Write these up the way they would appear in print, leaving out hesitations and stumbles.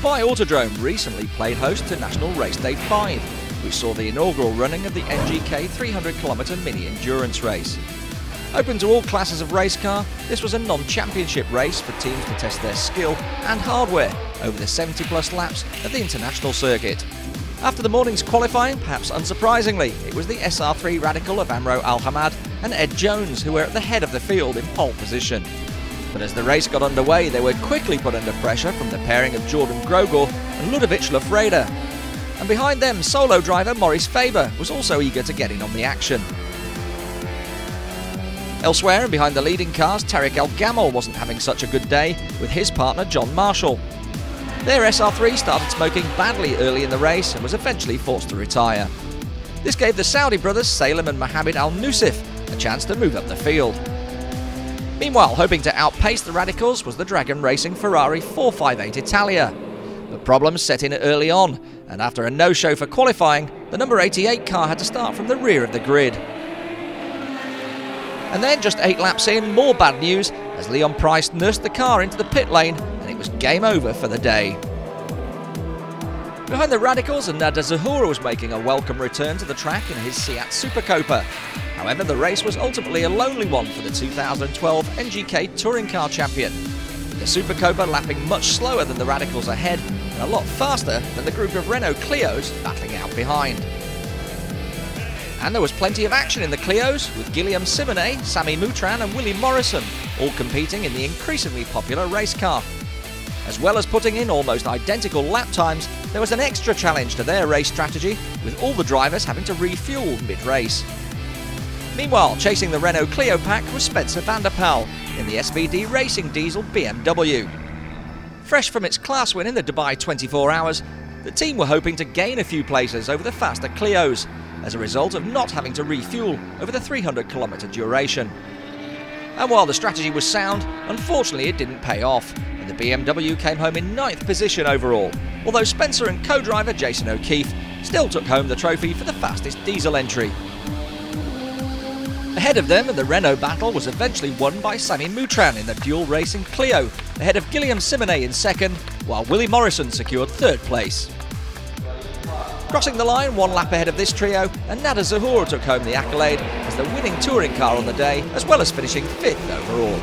Dubai Autodrome recently played host to National Race Day 5, which saw the inaugural running of the NGK 300km mini endurance race. Open to all classes of race car, this was a non-championship race for teams to test their skill and hardware over the 70+ laps of the international circuit. After the morning's qualifying, perhaps unsurprisingly, it was the SR3 Radical of Amro Al-Hamad and Ed Jones who were at the head of the field in pole position. But as the race got underway, they were quickly put under pressure from the pairing of Jordan Grogor and Ludovic Lafreda. And behind them, solo driver Maurice Faber was also eager to get in on the action. Elsewhere and behind the leading cars, Tariq El Gamal wasn't having such a good day with his partner John Marshall. Their SR3 started smoking badly early in the race and was eventually forced to retire. This gave the Saudi brothers Salem and Mohamed Al Nusif a chance to move up the field. Meanwhile, hoping to outpace the Radicals was the Dragon Racing Ferrari 458 Italia. But problems set in early on, and after a no-show for qualifying, the number 88 car had to start from the rear of the grid. And then, just 8 laps in, more bad news as Leon Price nursed the car into the pit lane and it was game over for the day. Behind the Radicals, Nader Zahura was making a welcome return to the track in his Seat Super Copa. However, the race was ultimately a lonely one for the 2012 NGK Touring Car Champion. The Super Copa lapping much slower than the Radicals ahead and a lot faster than the group of Renault Clios battling out behind. And there was plenty of action in the Clios, with Guillaume Simonet, Sami Moutran and Willie Morrison all competing in the increasingly popular race car. As well as putting in almost identical lap times, there was an extra challenge to their race strategy, with all the drivers having to refuel mid-race. Meanwhile, chasing the Renault Clio pack was Spencer van der Pal in the SVD Racing Diesel BMW. Fresh from its class win in the Dubai 24 Hours, the team were hoping to gain a few places over the faster Clios, as a result of not having to refuel over the 300km duration. And while the strategy was sound, unfortunately it didn't pay off, and the BMW came home in 9th position overall, although Spencer and co-driver Jason O'Keefe still took home the trophy for the fastest diesel entry. Ahead of them, the Renault battle was eventually won by Sami Moutran in the dual racing Clio, ahead of Guillaume Simonet in 2nd, while Willie Morrison secured 3rd place. Crossing the line 1 lap ahead of this trio, and Nader Zahura took home the accolade as the winning touring car on the day, as well as finishing 5th overall.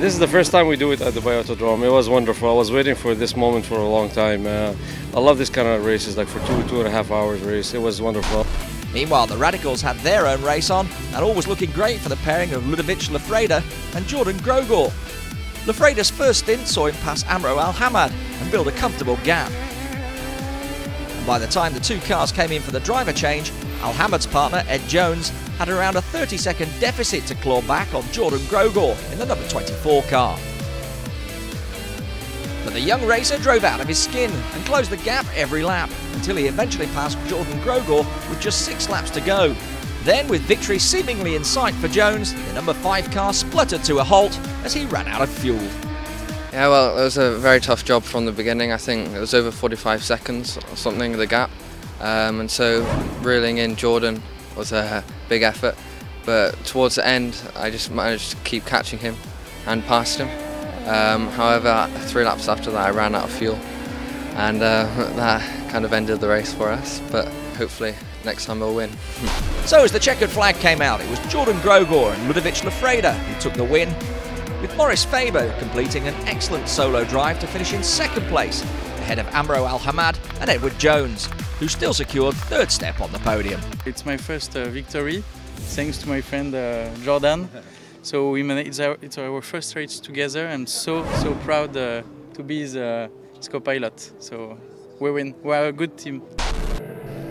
This is the first time we do it at the Dubai Autodrome. It was wonderful. I was waiting for this moment for a long time. I love this kind of races, like for 2.5 hours race. It was wonderful. Meanwhile, the Radicals had their own race on, and all was looking great for the pairing of Ludovic Lafreda and Jordan Grogor. Lafreda's first stint saw him pass Amro Al-Hamad and build a comfortable gap. By the time the two cars came in for the driver change, Al-Hamad's partner Ed Jones had around a 30-second deficit to claw back on Jordan Grogor in the number 24 car. But the young racer drove out of his skin and closed the gap every lap until he eventually passed Jordan Grogor with just 6 laps to go. Then, with victory seemingly in sight for Jones, the number 5 car spluttered to a halt as he ran out of fuel. Yeah, well, it was a very tough job from the beginning. I think it was over 45 seconds or something, the gap. And so reeling in Jordan was a big effort. But towards the end, I just managed to keep catching him and passed him. However, 3 laps after that, I ran out of fuel. And that kind of ended the race for us. But hopefully, next time we'll win. So as the checkered flag came out, it was Jordan Grogor and Ludovic Lafreda who took the win, with Maurice Faber completing an excellent solo drive to finish in 2nd place, ahead of Amro Al-Hamad and Edward Jones, who still secured 3rd step on the podium. It's my first victory, thanks to my friend Jordan. So it's our first race together. I'm so proud to be his co-pilot. So we win. We are a good team.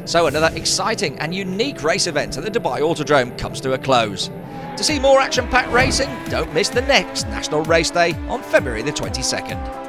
So another exciting and unique race event at the Dubai Autodrome comes to a close. To see more action-packed racing, don't miss the next National Race Day on February the 22nd.